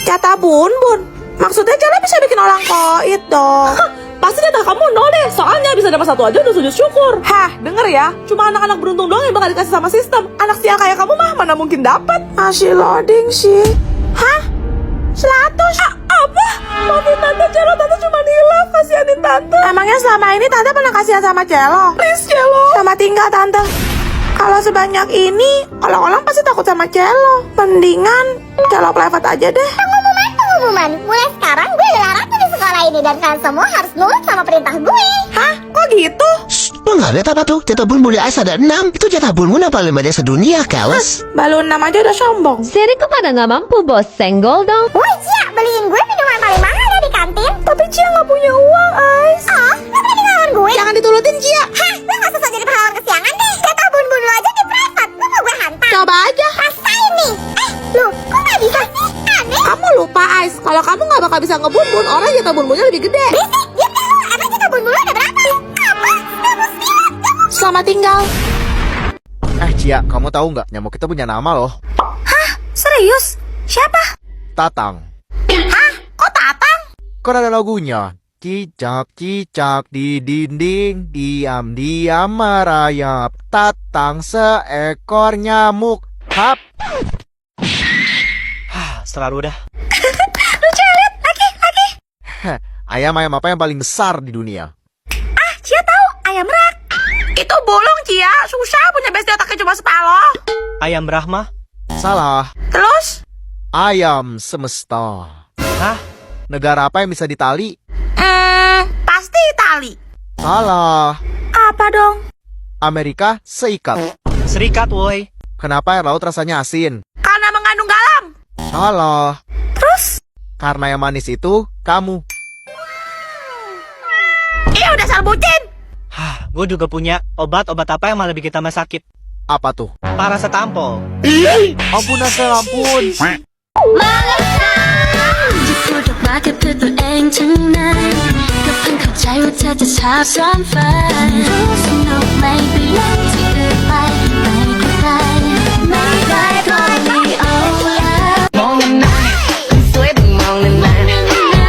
Kata Bun Bun, maksudnya Celo bisa bikin orang koit dong. Pasti jatah kamu nol deh, soalnya bisa dapat 1 aja udah sujud syukur. Hah, denger ya, cuma anak-anak beruntung doang yang bakal dikasih sama sistem. Anak sial kayak kamu mah mana mungkin dapat. Masih loading sih. Hah? 100? Apa? Maafin Tante Celo, Tante cuma hilaf, kasihanin Tante. Emangnya selama ini Tante pernah kasihan sama Celo? Please Celo. Sama tinggal Tante. Kalau sebanyak ini, orang-orang pasti takut sama Celo. Mendingan Celo private aja deh. Pengumuman, mulai sekarang gue adalah ratu di sekolah ini dan kalian semua harus nurut sama perintah gue. Hah? Kok gitu? Enggak lihat apa tuh? Jatah bun mulia Ais ada 6. Itu jatah bunmu yang paling banyak sedunia, kawas. Baru 6 aja udah sombong. Siri pada nggak mampu bos, senggol dong. Woi Cia, beliin gue minuman paling mahal ya di kantin. Tapi Cia nggak punya uang, Ais. Oh, lo berani ngelawan gue? Jangan diturutin Cia. Hah, lo gak susah jadi pahlawan kesiangan deh. Jatah bun-bun lo aja di private, lo mau gue hantam. Coba aja. Rasain nih. Lo, kok gak bisa sih? Aneh. Kamu lupa, Ais. Kalau kamu nggak bakal bisa ngebun-bun, orang jatah bun-bunnya lebih gede. Berisik, diam deh lo. Emang jatah bun-bun lo ada berapa? Apa? Selamat tinggal. Cia, kamu tahu nggak nyamuk kita punya nama loh? Serius? Siapa? Tatang. Hah? Kok Tatang? Kan ada lagunya. Cicak-cicak di dinding, diam-diam merayap. Tatang seekor nyamuk. Hap. Selalu dah. Lucu ya, lihat. Lagi. Ayam-ayam apa yang paling besar di dunia? Cia tahu, ayam rak. Itu bulung, Cia. Susah punya bestie otaknya cuma separuh. Ayam Brahma? Salah. Terus? Ayam semesta. Hah? Negara apa yang bisa ditali? Pasti Itali. Salah. Apa dong? Amerika Serikat. Serikat woi. Kenapa air laut rasanya asin? Karena mengandung garam. Salah. Terus? Karena yang manis itu kamu. Iya udah salah bucin. Hah, gue juga punya obat apa yang malah bikin tambah sakit. Apa tuh? Paracetamol. Ampun, Nasel, ampun. จะพูดออกมาแค่เพื่อตัวเองทั้งนั้นก็เพิ่งเข้าใจว่าเธอจะชอบซ่อนฝันรู้สนุกไม่ไปเล่นที่อื่นไปไม่ไกลไม่ได้ก็ไม่เอาแล้วมองนานๆคนสวยต้องมองนาน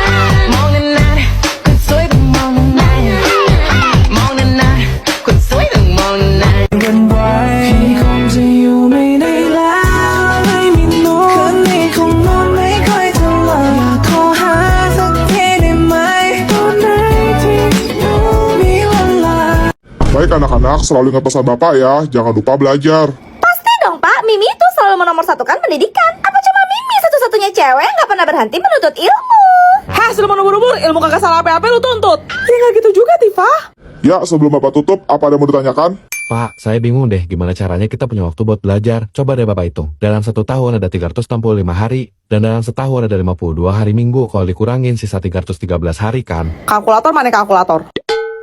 ๆมองนานๆคนสวยต้องมองนานๆมองนานๆคนสวยต้องมองนานๆ กันไว้พี่คงจะอยู่ไม่ได้แล้วไม่มีโน้ตคืนนี้คงนอนไม่ค่อยจะหลับอยากขอหาสักทีได้ไหมตอนไหนที่อยู่มีเวลา Baik anak-anak, selalu ingat pesan Bapak ya, jangan lupa belajar. Pasti dong Pak, Mimi itu selalu menomorsatukan pendidikan. Apa cuma Mimi satu-satunya cewek yang gak pernah berhenti menuntut ilmu? Hah, sudah menubur-ubur, ilmu kagak salah apa-apa lu tuntut. Ya nggak gitu juga, Tifa. Ya, sebelum Bapak tutup, apa ada yang mau ditanyakan? Pak, saya bingung deh gimana caranya kita punya waktu buat belajar. Coba deh Bapak hitung. Dalam 1 tahun ada 365 hari, dan dalam setahun ada 52 hari minggu. Kalau dikurangin sisa 313 hari kan. Kalkulator mana kalkulator?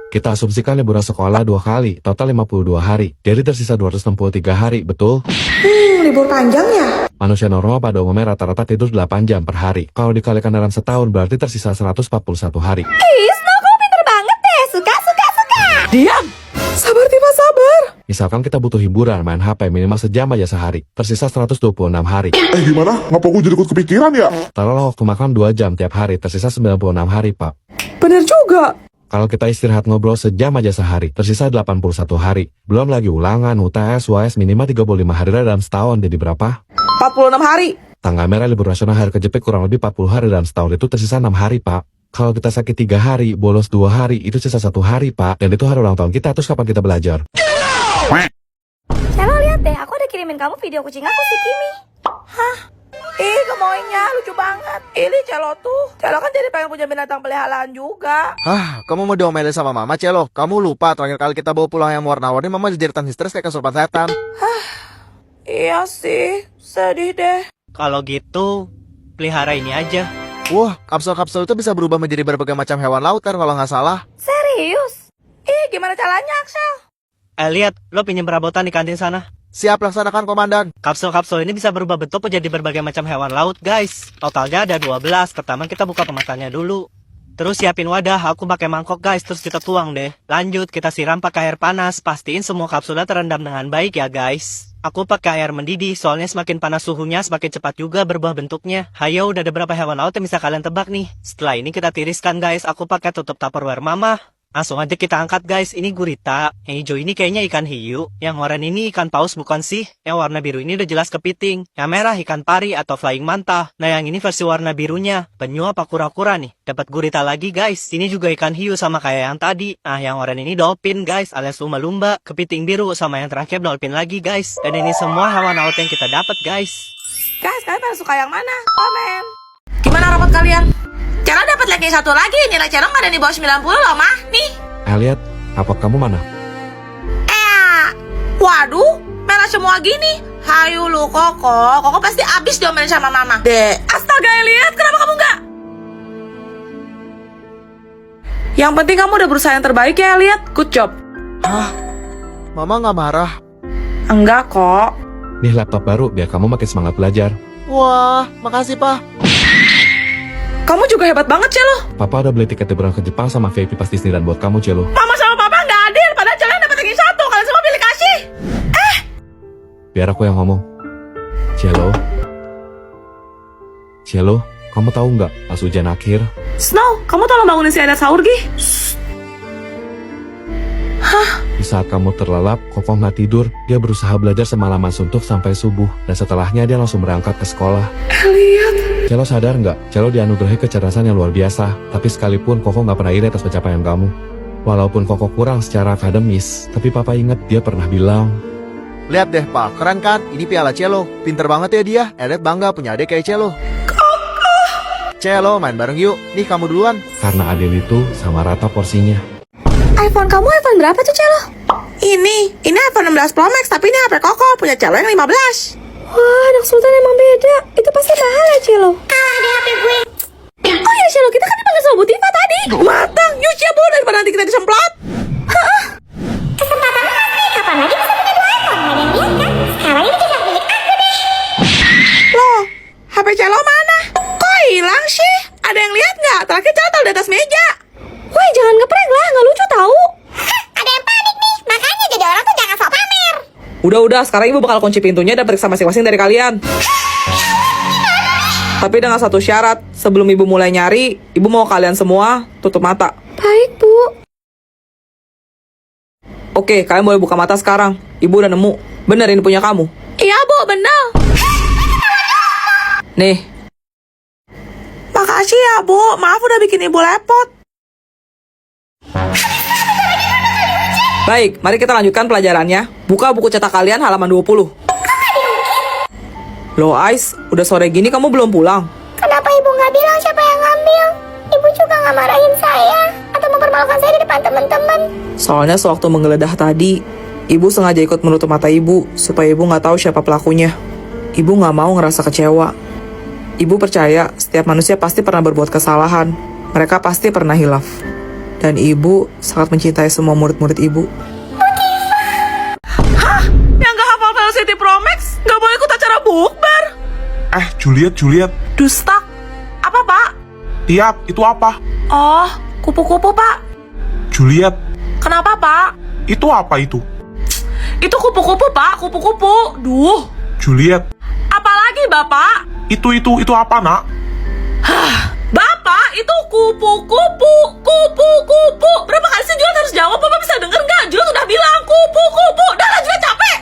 Kita asumsikan liburan sekolah 2 kali, total 52 hari. Jadi tersisa 263 hari, betul? Libur panjang ya? Manusia normal pada umumnya rata-rata tidur 8 jam per hari. Kalau dikalikan dalam setahun berarti tersisa 141 hari. Isno, kamu pinter banget deh. Suka. Diam! Sabar, Tifa, sabar. Misalkan kita butuh hiburan, main HP minimal sejam aja sehari. Tersisa 126 hari. Gimana? Ngapa gue jadi ikut kepikiran ya? Taruhlah waktu makan 2 jam tiap hari, tersisa 96 hari, Pak. Bener juga. Kalau kita istirahat ngobrol sejam aja sehari, tersisa 81 hari. Belum lagi ulangan, UTS, UAS minimal 35 hari dalam setahun, jadi berapa? 46 hari. Tanggal merah libur nasional hari kejepit kurang lebih 40 hari dalam setahun, itu tersisa 6 hari, Pak. Kalau kita sakit 3 hari, bolos 2 hari, itu sisa 1 hari, Pak. Dan itu hari ulang tahun kita, terus kapan kita belajar? Celo, lihat deh, aku udah kirimin kamu video kucing aku si Kimi. Ih, gemoynya lucu banget. Ini Celo tuh. Celo kan jadi pengen punya binatang peliharaan juga. Kamu mau diomelin sama Mama, Celo? Kamu lupa terakhir kali kita bawa pulang yang warna-warni, Mama jadi histeris kayak kesurupan setan. Iya sih, sedih deh. Kalau gitu, pelihara ini aja. Wah, kapsul-kapsul itu bisa berubah menjadi berbagai macam hewan laut kan kalau nggak salah. Serius? Ih, gimana caranya, Axel? Lihat, lo pinjam perabotan di kantin sana. Siap, laksanakan, Komandan. Kapsul-kapsul ini bisa berubah bentuk menjadi berbagai macam hewan laut, guys. Totalnya ada 12. Pertama kita buka kemasannya dulu. Terus siapin wadah, aku pakai mangkok, guys. Terus kita tuang deh. Lanjut, kita siram pakai air panas. Pastiin semua kapsulnya terendam dengan baik ya, guys. Aku pakai air mendidih, soalnya semakin panas suhunya, semakin cepat juga berubah bentuknya. Hayo, udah ada berapa hewan laut yang bisa kalian tebak nih? Setelah ini kita tiriskan guys, aku pakai tutup Tupperware mama. Langsung aja kita angkat guys, ini gurita. Yang hijau ini kayaknya ikan hiu. Yang oranye ini ikan paus bukan sih? Yang warna biru ini udah jelas kepiting. Yang merah ikan pari atau flying manta. Nah yang ini versi warna birunya. Penyu apa kura-kura nih? Dapat gurita lagi guys. Ini juga ikan hiu sama kayak yang tadi. Nah yang oranye ini dolphin guys, alias lumba-lumba. Kepiting biru sama yang terakhir dolphin lagi guys. Dan ini semua hewan laut yang kita dapat guys. Guys, kalian pada suka yang mana? Komen. Gimana rapot kalian? Celo dapat ranking 1 lagi. Nilai Celo nggak ada di bawah 90 loh, Mah. Nih. Lihat, rapot kamu mana? Waduh, merah semua gini. Hayu lu, Koko. Koko pasti abis diomelin sama Mama. Astaga, lihat. Kenapa kamu nggak? Yang penting kamu udah berusaha yang terbaik ya, lihat. Good job. Mama nggak marah. Enggak kok. Nih laptop baru biar kamu makin semangat belajar. Wah, makasih, Pak. Kamu juga hebat banget, Celo. Papa udah beli tiket liburan ke Jepang sama VIP pas Disneyland buat kamu, Celo. Mama sama Papa nggak adil. Padahal Celo dapat ranking 1. Kalian semua pilih kasih. Biar aku yang ngomong. Cielo, kamu tahu nggak pas ujian akhir? Snow, kamu tolong bangunin si Adat sahur, Gi. Di saat kamu terlelap, Koko nggak tidur. Dia berusaha belajar semalaman suntuk sampai subuh. Dan setelahnya dia langsung berangkat ke sekolah. Elliot. Cielo sadar nggak? Cielo dianugerahi kecerdasan yang luar biasa. Tapi sekalipun Koko nggak pernah iri atas pencapaian kamu. Walaupun Koko kurang secara akademis, tapi Papa ingat dia pernah bilang, Lihat deh, Pak. Keren kan? Ini piala Celo. Pinter banget ya dia. Edet bangga punya adik kayak Celo. Celo, main bareng yuk. Nih, kamu duluan. karena adil itu sama rata porsinya. iPhone kamu iPhone berapa tuh, Celo? Ini iPhone 16 Pro Max, tapi ini HP Koko, punya Celo yang 15. Wah, anak Sultan emang beda. Itu pasti mahal ya, Celo? Kalah deh HP gue. Oh iya, Celo, kita kan dipanggil sama Bu Tifa tadi. Matang, yuk ya Bu, daripada nanti kita disemprot. Kesempatan emas nih, kapan lagi bisa punya 2 iPhone? Gak ada yang lihat kan? Sekarang ini jadi milik aku deh. Loh, HP Celo mana? Kok hilang sih? Ada yang lihat nggak? Terakhir Celo taruh di atas meja. Woi, jangan ngeprank lah, nggak lucu tahu. Ada yang panik nih, makanya jadi orang tuh jangan sok pamer. Udah, sekarang Ibu bakal kunci pintunya dan periksa masing-masing dari kalian. Tapi dengan satu syarat, sebelum Ibu mulai nyari, Ibu mau kalian semua tutup mata. Baik, Bu. Oke, kalian boleh buka mata sekarang. Ibu udah nemu. Bener ini punya kamu? Iya, Bu, bener. Nih. Makasih ya, Bu. Maaf udah bikin Ibu repot. Baik, mari kita lanjutkan pelajarannya. Buka buku cetak kalian halaman 20. Loh, Ais, udah sore gini kamu belum pulang? Kenapa ibu nggak bilang siapa yang ngambil? Ibu juga nggak marahin saya atau mempermalukan saya di depan teman-teman. Soalnya sewaktu menggeledah tadi, Ibu sengaja ikut menutup mata Ibu supaya Ibu nggak tahu siapa pelakunya. Ibu nggak mau ngerasa kecewa. Ibu percaya setiap manusia pasti pernah berbuat kesalahan. Mereka pasti pernah hilaf. Dan Ibu sangat mencintai semua murid-murid Ibu. Hah? Yang nggak hafal Velocity Pro Max nggak boleh ikut acara bukber? Juliet. Dusta. Apa, Pak? Tiap, itu apa? Oh, kupu-kupu, Pak. Juliet, Kenapa, Pak? itu apa itu? Itu kupu-kupu, Pak. Kupu-kupu. Duh. Juliet, Apalagi, Bapak? itu apa nak? Bapak, itu kupu-kupu. Kupu-kupu. Berapa kali sih Juliet harus jawab? Bapak bisa denger nggak? Juliet udah bilang kupu-kupu. Dah lah, Juliet capek.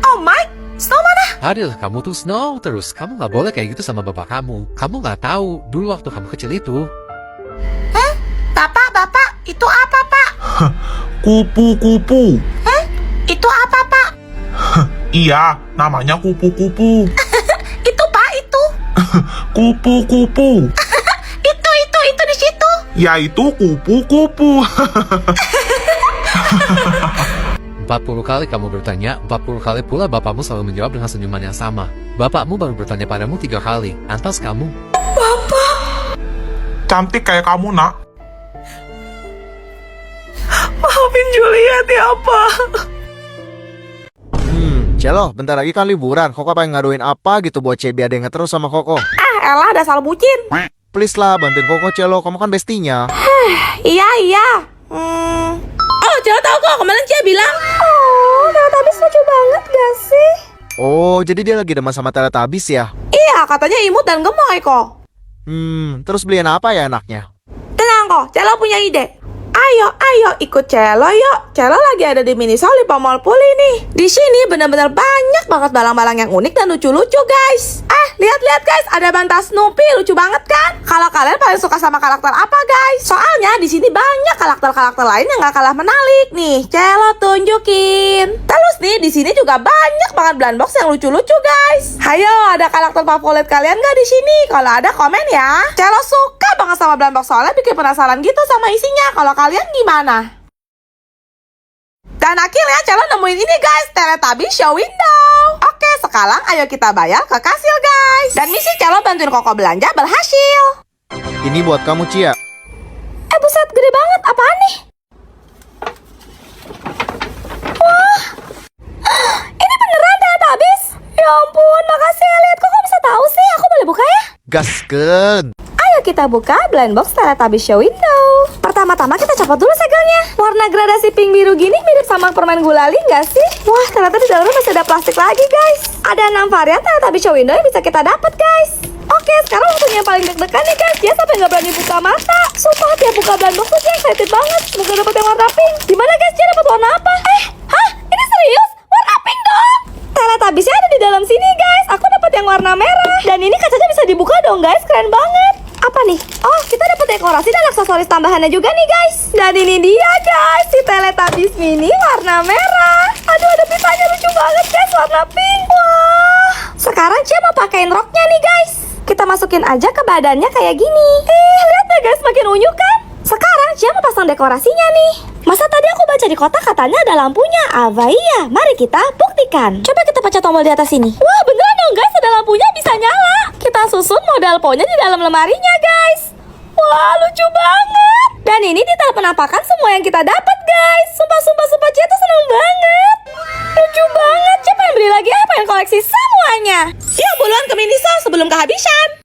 Oh Mike, Snow mana? Adil, kamu tuh Snow terus. Kamu nggak boleh kayak gitu sama bapak kamu. Kamu nggak tahu dulu waktu kamu kecil itu. Bapak, itu apa, Pak? Kupu-kupu. Itu apa, Pak? Iya, namanya kupu-kupu. Itu, Pak, itu. Kupu-kupu. Itu di situ. Ya itu kupu-kupu. 40 kali kamu bertanya, 40 kali pula bapakmu selalu menjawab dengan senyuman yang sama. Bapakmu baru bertanya padamu 3 kali. Antas kamu. Cantik kayak kamu nak. Maafin Juliet ya, Pak. Celo, bentar lagi kan liburan. Koko pengen ngaduin apa gitu buat Cebi ada yang terus sama Koko. Elah, dasar bucin. Please lah, bantuin Koko, Celo. Kamu kan bestinya. Iya. Oh, Celo tahu kok. Kemarin Cia bilang. Oh, Teletubbies lucu banget gak sih? Oh, jadi dia lagi demen sama Teletubbies ya? Iya, katanya imut dan gemoy kok. Terus beliin apa ya anaknya? Tenang kok, Celo punya ide. Ayo ikut Celo yuk. Celo lagi ada di Miniso Lipo Mall Puli nih. Di sini benar-benar banyak banget barang-barang yang unik dan lucu-lucu guys. Lihat guys, ada bantal Snoopy, lucu banget kan? Kalau kalian paling suka sama karakter apa guys? Soalnya di sini banyak karakter-karakter lain yang gak kalah menarik nih. Celo tunjukin. Terus nih di sini juga banyak banget blind box yang lucu-lucu guys. Hayo, ada karakter favorit kalian gak di sini? Kalau ada komen ya. Celo suka banget sama blind box soalnya bikin penasaran gitu sama isinya. Kalau kalian gimana? Dan akhirnya Celo nemuin ini guys, Teletubbies Show Window. Oke, sekarang ayo kita bayar ke kasir guys. Dan misi Celo bantuin Koko belanja berhasil. Ini buat kamu, Cia. Buset, gede banget. Apaan nih? Wah, ini beneran Teletubbies? Ya ampun, makasih Elliot. Kok kamu bisa tahu sih? Aku boleh buka ya? Gaskeun. Ayo kita buka blind box Teletubbies Show Window. Pertama-tama kita copot dulu segelnya. Warna gradasi pink biru gini mirip sama permen gulali nggak sih? Wah, ternyata di dalamnya masih ada plastik lagi guys. Ada 6 varian Teletubbies Show Window yang bisa kita dapat guys. Oke, sekarang waktunya yang paling deg-degan nih guys. Dia sampai nggak berani buka mata. Sumpah tiap buka blind box tuh dia excited banget. Semoga dapat yang warna pink. Gimana guys, dia dapat warna apa? Hah? Ini serius? Warna pink dong? Teletubbiesnya ada di dalam sini guys. Aku dapat yang warna merah. Dan ini kacanya bisa dibuka dong guys, keren banget. Apa nih? Oh, kita dapat dekorasi dan aksesoris tambahannya juga nih guys. Dan ini dia guys, si Teletubbies mini warna merah. Aduh, ada pisahnya lucu banget guys, warna pink. Wah, sekarang Cia mau pakein roknya nih guys. Kita masukin aja ke badannya kayak gini. Lihat deh guys, makin unyu kan? Sekarang Cia mau pasang dekorasinya nih. Masa tadi aku baca di kotak katanya ada lampunya? Apa iya? Mari kita buktikan. Coba kita pencet tombol di atas sini. Wah, beneran dong guys, ada lampunya bisa nyala. Kita susun modal pohonnya di dalam lemarinya guys. Wah, lucu banget. Dan ini detail penampakan semua yang kita dapat guys. Sumpah Cia tuh seneng banget. Lucu banget. Cia pengen beli lagi ya, pengen koleksi semuanya. Yuk buruan ke Miniso sebelum kehabisan.